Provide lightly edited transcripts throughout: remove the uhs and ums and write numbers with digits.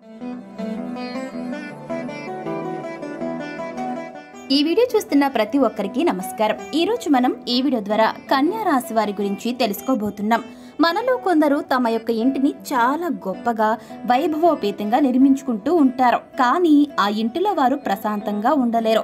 ఈ వీడియో చూస్తున్న ప్రతి ఒక్కరికి నమస్కారం। ఈ రోజు మనం ఈ వీడియో ద్వారా కన్యా రాశి వారి గురించి తెలుసుకోబోతున్నాం। మనలో కొందరు తమ యొక్క ఇంటిని చాలా గొప్పగా వైభవోపేతంగా నిర్మించుకుంటూ ఉంటారు, కానీ ఆ ఇంటిలో వారు ప్రశాంతంగా ఉండలేరు।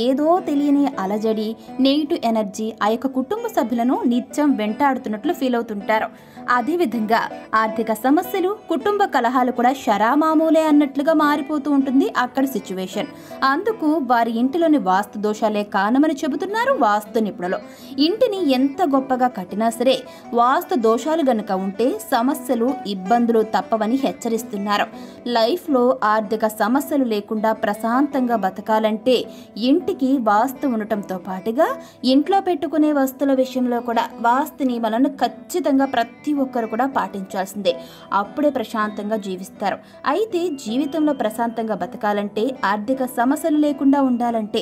ఏదో తెలియని అలజడి, నెగిటివ్ ఎనర్జీ ఆ యొక్క కుటుంబ సభ్యులను నిత్యం వెంటాడుతున్నట్లు ఫీల్ అవుతుంటారు। అదేవిధంగా ఆర్థిక సమస్యలు, కుటుంబ కలహాలు కూడా షరామామూలే అన్నట్లుగా మారిపోతూ ఉంటుంది అక్కడ సిచ్యువేషన్। అందుకు వారి ఇంటిలోని వాస్తు దోషాలే కారణమని చెబుతున్నారు వాస్తు నిపుణులు। ఇంటిని ఎంత గొప్పగా కట్టినా సరే వాస్తు దోషాలు గనుక ఉంటే సమస్యలు, ఇబ్బందులు తప్పవని హెచ్చరిస్తున్నారు। లైఫ్లో ఆర్థిక సమస్యలు లేకుండా ప్రశాంతంగా బతకాలంటే ఇంటికి వాస్తు ఉండటంతో పాటుగా ఇంట్లో పెట్టుకునే వస్తువుల విషయంలో కూడా వాస్తు నియమాలను ఖచ్చితంగా ప్రతి ఒక్కరు కూడా పాటించాల్సిందే। అప్పుడే ప్రశాంతంగా జీవిస్తారు। అయితే జీవితంలో ప్రశాంతంగా బతకాలంటే, ఆర్థిక సమస్యలు లేకుండా ఉండాలంటే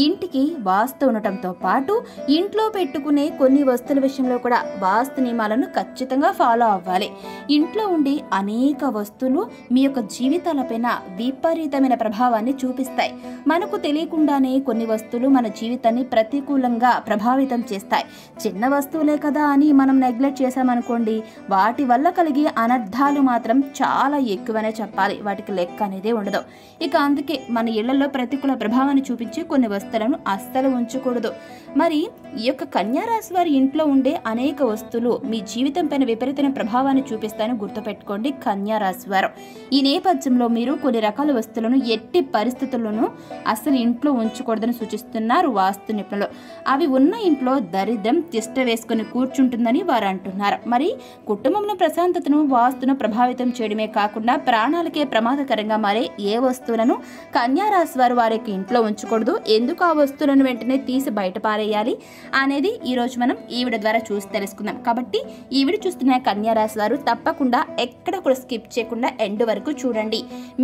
ఇంటికి వాస్తు ఉండటంతో పాటు ఇంట్లో పెట్టుకునే కొన్ని వస్తువుల విషయంలో కూడా వాస్తు నియమాలను ఖచ్చితంగా ఫాలో అవ్వాలి। ఇంట్లో ఉండే అనేక వస్తువులు మీ యొక్క జీవితాలపైన విపరీతమైన ప్రభావాన్ని చూపిస్తాయి। మనకు తెలియకుండానే కొన్ని వస్తువులు మన జీవితాన్ని ప్రతికూలంగా ప్రభావితం చేస్తాయి। చిన్న వస్తువులే కదా అని మనం నెగ్లెక్ట్ చేసామనుకోండి, వాటి వల్ల కలిగే అనర్థాలు మాత్రం చాలా ఎక్కువనే చెప్పాలి, వాటికి లెక్క అనేది ఉండదు। ఇక అందుకే మన ఇళ్లలో ప్రతికూల ప్రభావాన్ని చూపించే కొన్ని వస్తువులను అస్సలు ఉంచకూడదు। మరి ఈ యొక్క కన్యా రాశి వారి ఇంట్లో ఉండే అనేక వస్తువులు మీ జీవితం పైన విపరీతమైన ప్రభావాన్ని చూపిస్తాయని గుర్తుపెట్టుకోండి కన్యా రాశి వారు। ఈ నేపథ్యంలో మీరు కొన్ని రకాల వస్తువులను ఎట్టి పరిస్థితుల్లోనూ అసలు ఇంట్లో ఉంచకూడదని సూచిస్తున్నారు వాస్తు నిపుణులు। అవి ఉన్న ఇంట్లో దరిద్రం తిష్ట వేసుకుని కూర్చుంటుందని వారు అంటున్నారు। మరి కుటుంబంలో ప్రశాంతతను, వాస్తును ప్రభావితం చేయడమే కాకుండా ప్రాణాలకే ప్రమాదకరంగా మారే ఏ వస్తువులను కన్యా రాశి వారు వారి ఇంట్లో ఉంచకూడదు, ఎందుకు ఆ వస్తువులను వెంటనే తీసి బయట పారేయాలి అనేది ఈ రోజు మనం ఈ వీడియో ద్వారా చూసి తెలుసుకుందాం। కాబట్టి ఈ వీడియో చూస్తున్న కన్యా రాశి వారు తప్పకుండా ఎక్కడ కూడా స్కిప్ చేయకుండా ఎండ్ వరకు చూడండి।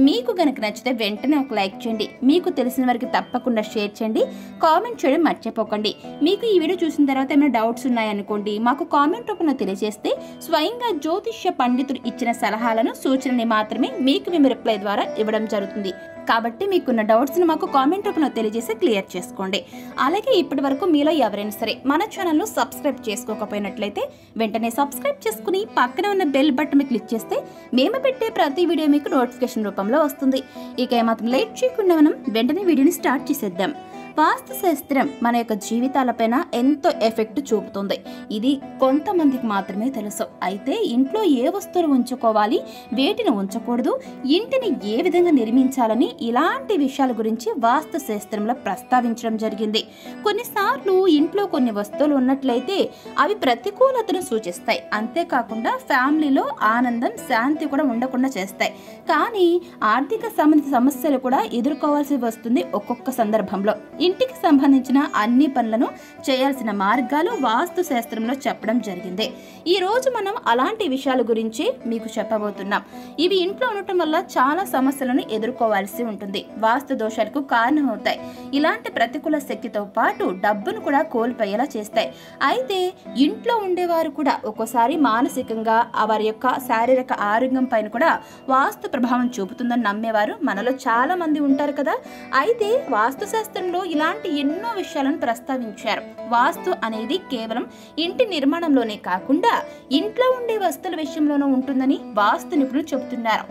మీకు గనుక నచ్చితే వెంటనే ఒక లైక్ చేయండి, మీకు తెలిసిన వారికి తప్పకుండా షేర్ చేయండి, కామెంట్ చేయడం మర్చిపోకండి। మీకు ఈ వీడియో చూసిన తర్వాత ఏమైనా డౌట్స్ ఉన్నాయనుకోండి, మాకు కామెంట్ రూపంలో తెలియజేస్తే స్వయంగా జ్యోతిష్య పండితుడు ఇచ్చిన సలహాలను, సూచనని మాత్రమే మీకు మేము రిప్లై ద్వారా ఇవ్వడం జరుగుతుంది। కాబట్టి మీకున్న డౌట్స్ని మాకు కామెంట్ రూపంలో తెలియజేసి క్లియర్ చేసుకోండి। అలాగే ఇప్పటి వరకు మీలో ఎవరైనా సరే మన ఛానల్ను సబ్స్క్రైబ్ చేసుకోకపోయినట్లయితే వెంటనే సబ్స్క్రైబ్ చేసుకుని పక్కన ఉన్న బెల్ బటన్ క్లిక్ చేస్తే మేము పెట్టే ప్రతి వీడియో మీకు నోటిఫికేషన్ రూపంలో వస్తుంది। ఇక ఏమాత్రం లేట్ చేయకుండా మనం వెంటనే వీడియోని స్టార్ట్ చేసేద్దాం। వాస్తు శాస్త్రం మన యొక్క జీవితాలపైన ఎంతో ఎఫెక్ట్ చూపుతుంది, ఇది కొంతమందికి మాత్రమే తెలుసు। అయితే ఇంట్లో ఏ వస్తువులు ఉంచుకోవాలి, వేటిని ఉంచకూడదు, ఇంటిని ఏ విధంగా నిర్మించాలని ఇలాంటి విషయాల గురించి వాస్తు శాస్త్రంలో ప్రస్తావించడం జరిగింది। కొన్నిసార్లు ఇంట్లో కొన్ని వస్తువులు ఉన్నట్లయితే అవి ప్రతికూలతను సూచిస్తాయి, అంతేకాకుండా ఫ్యామిలీలో ఆనందం, శాంతి కూడా ఉండకుండా చేస్తాయి। కానీ ఆర్థిక సంబంధిత సమస్యలు కూడా ఎదుర్కోవాల్సి వస్తుంది ఒక్కొక్క సందర్భంలో। ఇంటికి సంబంధించిన అన్ని పనులను చేయాల్సిన మార్గాలు వాస్తు శాస్త్రంలో చెప్పడం జరిగింది। ఈ రోజు మనం అలాంటి విషయాల గురించి మీకు చెప్పబోతున్నాం। ఇవి ఇంట్లో ఉండటం వల్ల చాలా సమస్యలను ఎదుర్కోవాల్సి ఉంటుంది, వాస్తు దోషాలకు కారణమవుతాయి, ఇలాంటి ప్రతికూల శక్తితో పాటు డబ్బును కూడా కోల్పోయేలా చేస్తాయి। అయితే ఇంట్లో ఉండేవారు కూడా ఒక్కోసారి మానసికంగా వారి యొక్క శారీరక ఆరోగ్యం పైన కూడా వాస్తు ప్రభావం చూపుతుందని నమ్మేవారు మనలో చాలా మంది ఉంటారు కదా। అయితే వాస్తు శాస్త్రంలో ఇలాంటి ఎన్నో విషయాలను ప్రస్తావించారు। వాస్తు అనేది కేవలం ఇంటి నిర్మాణంలోనే కాకుండా ఇంట్లో ఉండే వస్తువుల విషయంలోనూ ఉంటుందని వాస్తు నిపుణులు చెబుతున్నారు।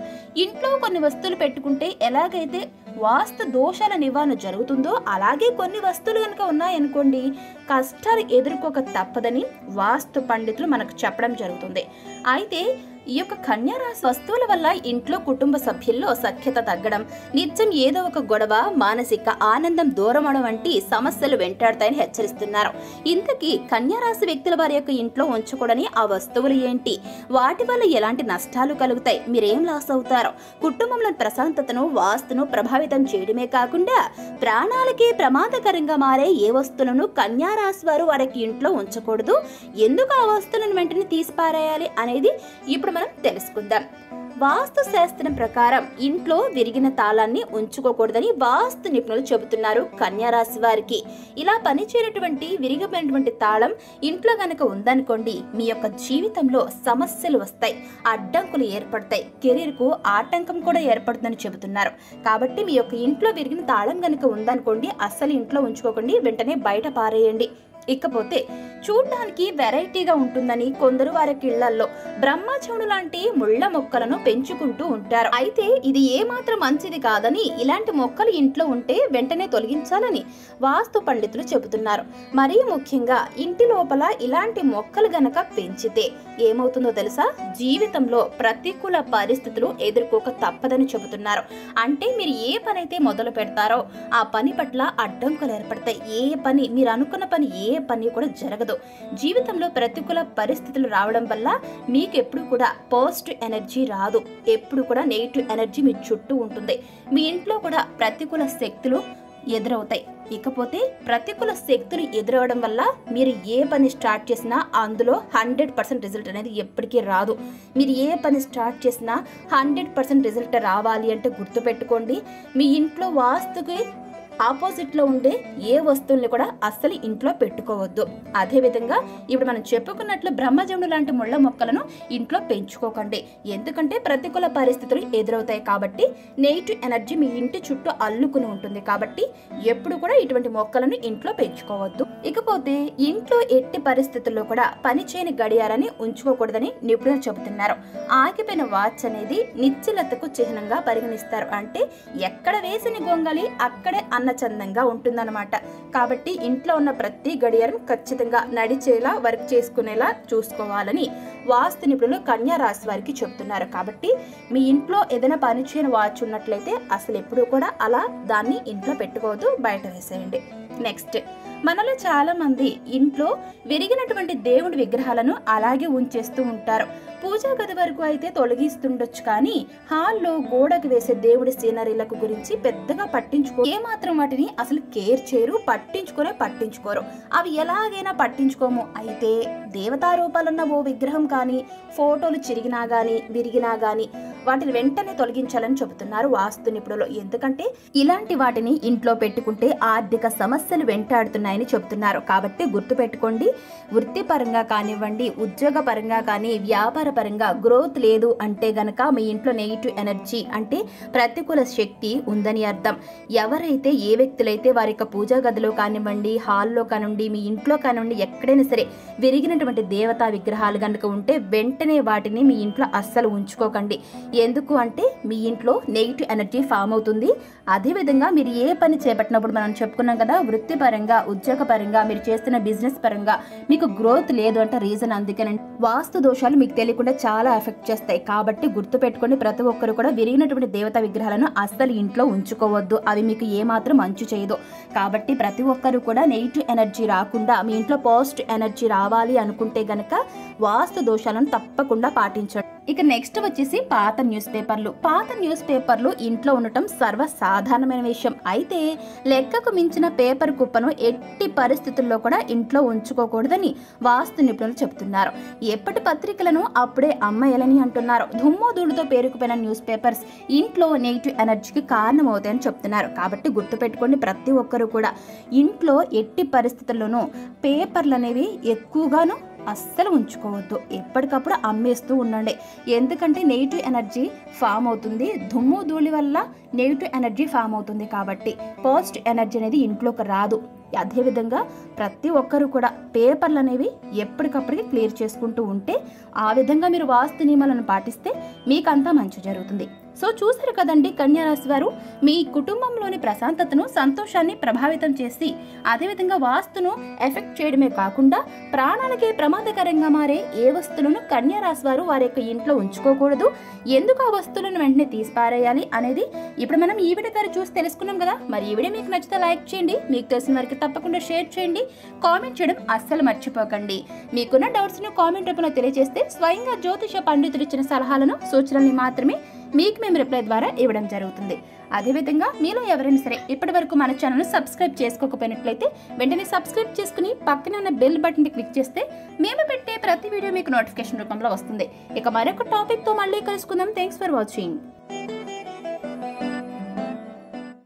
ఇంట్లో కొన్ని వస్తువులు పెట్టుకుంటే ఎలాగైతే వాస్తు దోషాల నివారణ జరుగుతుందో, అలాగే కొన్ని వస్తువులు కనుక ఉన్నాయనుకోండి కష్టాలు ఎదుర్కోక తప్పదని వాస్తు పండితులు మనకు చెప్పడం జరుగుతుంది। అయితే ఈ యొక్క కన్యా రాశి వస్తువుల వల్ల ఇంట్లో కుటుంబ సభ్యుల్లో సఖ్యత తగ్గడం, నిత్యం ఏదో ఒక గొడవ, మానసిక ఆనందం దూరమవడం వంటి సమస్యలు వెంటాడతాయని హెచ్చరిస్తున్నారు। ఇంతకీ కన్యా రాశి వ్యక్తుల వారి యొక్క ఇంట్లో ఉంచకూడని ఆ వస్తువులు ఏంటి, వాటి వల్ల ఎలాంటి నష్టాలు కలుగుతాయి, మీరేం లాస్ అవుతారో, కుటుంబంలో ప్రశాంతతను, వాస్తును ప్రభావితం చేయడమే కాకుండా ప్రాణాలకే ప్రమాదకరంగా మారే ఏ వస్తువులను కన్యా రాశి వారు వారికి ఇంట్లో ఉంచకూడదు, ఎందుకు ఆ వస్తువులను వెంటనే తీసిపారేయాలి అనేది ఇప్పుడు మనం తెలుసుకుందాం। వాస్తు శాస్త్రం ప్రకారం ఇంట్లో విరిగిన తాళాన్ని ఉంచుకోకూడదని వాస్తు నిపుణులు చెబుతున్నారు కన్యా రాశి వారికి. ఇలా పనిచేయనటువంటి విరిగిపోయినటువంటి తాళం ఇంట్లో గనక ఉందనుకోండి, మీ యొక్క జీవితంలో సమస్యలు వస్తాయి, అడ్డంకులు ఏర్పడతాయి, కెరీర్ కు ఆటంకం కూడా ఏర్పడుతుందని చెబుతున్నారు. కాబట్టి మీ యొక్క ఇంట్లో విరిగిన తాళం గనక ఉందనుకోండి, అస్సలు ఇంట్లో ఉంచుకోకండి, వెంటనే బయట పారేయండి. ఇకపోతే చూడ్డానికి వెరైటీగా ఉంటుందని కొందరు వారి ఇళ్లల్లో బ్రహ్మచముడు లాంటి ముళ్ళ మొక్కలను పెంచుకుంటూ ఉంటారు. అయితే ఇది ఏమాత్రం మంచిది కాదని, ఇలాంటి మొక్కలు ఇంట్లో ఉంటే వెంటనే తొలగించాలని వాస్తు పండితులు చెబుతున్నారు. మరీ ముఖ్యంగా ఇంటి లోపల ఇలాంటి మొక్కలు గనక పెంచితే ఏమవుతుందో తెలుసా? జీవితంలో ప్రతికూల పరిస్థితులు ఎదుర్కోక తప్పదని చెబుతున్నారు. అంటే మీరు ఏ పని అయితే మొదలు పెడతారో ఆ పని పట్ల అడ్డంకులు ఏర్పడతాయి. ఏ పని మీరు అనుకున్న పని ఏ పని కూడా జరగదు. జీవితంలో ప్రతికూల పరిస్థితులు రావడం వల్ల మీకు ఎప్పుడు కూడా పాజిటివ్ ఎనర్జీ రాదు. ఎప్పుడు కూడా నెగిటివ్ ఎనర్జీ మీ చుట్టూ ఉంటుంది. మీ ఇంట్లో కూడా ప్రతికూల శక్తులు ఎదురవుతాయి. ఇకపోతే ప్రతికూల శక్తులు ఎదురవడం వల్ల మీరు ఏ పని స్టార్ట్ చేసినా అందులో 100% రిజల్ట్ అనేది ఎప్పటికీ రాదు. మీరు ఏ పని స్టార్ట్ చేసినా 100% రిజల్ట్ రావాలి అంటే గుర్తుపెట్టుకోండి, మీ ఇంట్లో వాస్తుకి ఆపోజిట్లో ఉండే ఏ వస్తువుల్ని కూడా అస్సలు ఇంట్లో పెట్టుకోవద్దు. అదేవిధంగా ఇప్పుడు మనం చెప్పుకున్నట్లు బ్రహ్మజముడు లాంటి ముళ్ళ మొక్కలను ఇంట్లో పెంచుకోకండి. ఎందుకంటే ప్రతికూల పరిస్థితులు ఎదురవుతాయి కాబట్టి నెగిటివ్ ఎనర్జీ మీ ఇంటి చుట్టూ అల్లుకుని ఉంటుంది. కాబట్టి ఎప్పుడు కూడా ఇటువంటి మొక్కలను ఇంట్లో పెంచుకోవద్దు. ఇకపోతే ఇంట్లో ఎట్టి పరిస్థితుల్లో కూడా పనిచేయని గడియారాన్ని ఉంచుకోకూడదని నిపుణులు చెబుతున్నారు. ఆగిపోయిన వాచ్ అనేది నిశ్చలతకు చిహ్నంగా పరిగణిస్తారు. అంటే ఎక్కడ వేసిన గొంగలి అక్కడే చందంగా ఉంటుందన్నమాట. కాబట్టి ఇంట్లో ఉన్న ప్రతి గడియారం ఖచ్చితంగా నడిచేలా వర్క్ చేసుకునేలా చూసుకోవాలని వాస్తు నిపుణులు కన్యా రాశి వారికి చెబుతున్నారు. కాబట్టి మీ ఇంట్లో ఏదైనా పని చేయని వాచ్ ఉన్నట్లయితే అసలు ఎప్పుడూ కూడా అలా దాన్ని ఇంట్లో పెట్టుకోవద్దు, బయట వేసేయండి. నెక్స్ట్, మనలో చాలా మంది ఇంట్లో విరిగినటువంటి దేవుడి విగ్రహాలను అలాగే ఉంచేస్తూ ఉంటారు. పూజా గది వరకు అయితే తొలగిస్తుండొచ్చు, కానీ హాల్లో గోడకు వేసే దేవుడి సీనరీలకు గురించి పెద్దగా ఏమాత్రం వాటిని అసలు కేర్ చేయరు, పట్టించుకోరు. అవి ఎలాగైనా పట్టించుకోము. అయితే దేవతా రూపాలున్న ఓ విగ్రహం కానీ, ఫోటోలు చిరిగినా గానీ విరిగినా గానీ వాటిని వెంటనే తొలగించాలని చెబుతున్నారు వాస్తు నిపుణులు. ఎందుకంటే ఇలాంటి వాటిని ఇంట్లో పెట్టుకుంటే ఆర్థిక సమస్యలు వెంటాడుతున్నాయని చెబుతున్నారు. కాబట్టి గుర్తుపెట్టుకోండి, వృత్తిపరంగా కానివ్వండి, ఉద్యోగ పరంగా కానీ, వ్యాపార పరంగా గ్రోత్ లేదు అంటే గనక మీ ఇంట్లో నెగిటివ్ ఎనర్జీ అంటే ప్రతికూల శక్తి ఉందని అర్థం. ఎవరైతే ఏ వ్యక్తులైతే వారి యొక్క పూజా గదిలో కానివ్వండి, హాల్లో కానివ్వండి, మీ ఇంట్లో కానివ్వండి, ఎక్కడైనా సరే విరిగినటువంటి దేవతా విగ్రహాలు కనుక ఉంటే వెంటనే వాటిని మీ ఇంట్లో అస్సలు ఉంచుకోకండి. ఎందుకు అంటే మీ ఇంట్లో నెగిటివ్ ఎనర్జీ ఫామ్ అవుతుంది. అదేవిధంగా మీరు ఏ పని చేపట్టినప్పుడు మనం చెప్పుకున్నాం కదా, వృత్తిపరంగా, ఉద్యోగ పరంగా, మీరు చేస్తున్న బిజినెస్ పరంగా మీకు గ్రోత్ లేదు అంటే రీజన్ అందుకేనండి. వాస్తు దోషాలు మీకు తెలియకుండా చాలా ఎఫెక్ట్ చేస్తాయి. కాబట్టి గుర్తుపెట్టుకుని ప్రతి ఒక్కరు కూడా విరిగినటువంటి దేవతా విగ్రహాలను అస్సలు ఇంట్లో ఉంచుకోవద్దు. అవి మీకు ఏమాత్రం మంచు చేయదు. కాబట్టి ప్రతి ఒక్కరు కూడా నెగిటివ్ ఎనర్జీ రాకుండా మీ ఇంట్లో పాజిటివ్ ఎనర్జీ రావాలి అనుకుంటే గనక వాస్తు దోషాలను తప్పకుండా పాటించండి. ఇక నెక్స్ట్ వచ్చేసి పాత న్యూస్ పేపర్లు ఇంట్లో ఉండటం సర్వసాధారణమైన విషయం. అయితే లెక్కకు మించిన పేపర్ కుప్పను ఎట్టి పరిస్థితుల్లో కూడా ఇంట్లో ఉంచుకోకూడదని వాస్తు నిపుణులు చెబుతున్నారు. ఎప్పటి పత్రికలను అప్పుడే అమ్మేయాలని అంటున్నారు. దుమ్ము ధూళితో పేరుకుపోయిన న్యూస్ పేపర్స్ ఇంట్లో నెగిటివ్ ఎనర్జీకి కారణమవుతాయని చెప్తున్నారు. కాబట్టి గుర్తుపెట్టుకోండి, ప్రతి ఒక్కరు కూడా ఇంట్లో ఎట్టి పరిస్థితుల్లోనూ పేపర్లు అనేవి ఎక్కువగాను అస్సలు ఉంచుకోవద్దు. ఎప్పటికప్పుడు అమ్మేస్తూ ఉండండి. ఎందుకంటే నెగిటివ్ ఎనర్జీ ఫామ్ అవుతుంది. దుమ్ము ధూళి వల్ల నెగిటివ్ ఎనర్జీ ఫామ్ అవుతుంది. కాబట్టి పాజిటివ్ ఎనర్జీ అనేది ఇంట్లోకి రాదు. అదేవిధంగా ప్రతి ఒక్కరు కూడా పేపర్లు అనేవి ఎప్పటికప్పటికి క్లియర్ చేసుకుంటూ ఉంటే, ఆ విధంగా మీరు వాస్తు నియమాలను పాటిస్తే మీకంతా మంచి జరుగుతుంది. సో చూసారు కదండి కన్యా రాశి వారు, మీ కుటుంబంలోని ప్రశాంతతను, సంతోషాన్ని ప్రభావితం చేసి అదేవిధంగా వాస్తును ఎఫెక్ట్ చేయడమే కాకుండా ప్రాణాలకే ప్రమాదకరంగా మారే ఏ వస్తువులను కన్యా రాశి వారు వారి యొక్క ఇంట్లో ఉంచుకోకూడదు, ఎందుకు ఆ వస్తువులను వెంటనే తీసిపారేయాలి అనేది ఇప్పుడు మనం ఈ వీడియో ద్వారా చూసి తెలుసుకున్నాం కదా. మరి ఈ వీడియో మీకు నచ్చితే లైక్ చేయండి, మీకు తెలిసిన వారికి తప్పకుండా షేర్ చేయండి, కామెంట్ చేయడం అస్సలు మర్చిపోకండి. మీకున్న డౌట్స్ ను కామెంట్ రూపంలో తెలియజేస్తే స్వయంగా జ్యోతిష పండితులు ఇచ్చిన సలహాలను, సూచనల్ని మాత్రమే మీకు మేము రిప్లై ద్వారా ఇవ్వడం జరుగుతుంది. అదేవిధంగా మీలో ఎవరైనా సరే ఇప్పటి వరకు మన ఛానల్ను సబ్స్క్రైబ్ చేసుకోకపోయినట్లయితే వెంటనే సబ్స్క్రైబ్ చేసుకుని పక్కనే ఉన్న బెల్ బటన్ని క్లిక్ చేస్తే మేము పెట్టే ప్రతి వీడియో మీకు నోటిఫికేషన్ రూపంలో వస్తుంది. ఇక మరొక టాపిక్తో మళ్ళీ కలుసుకుందాం. Thanks for watching.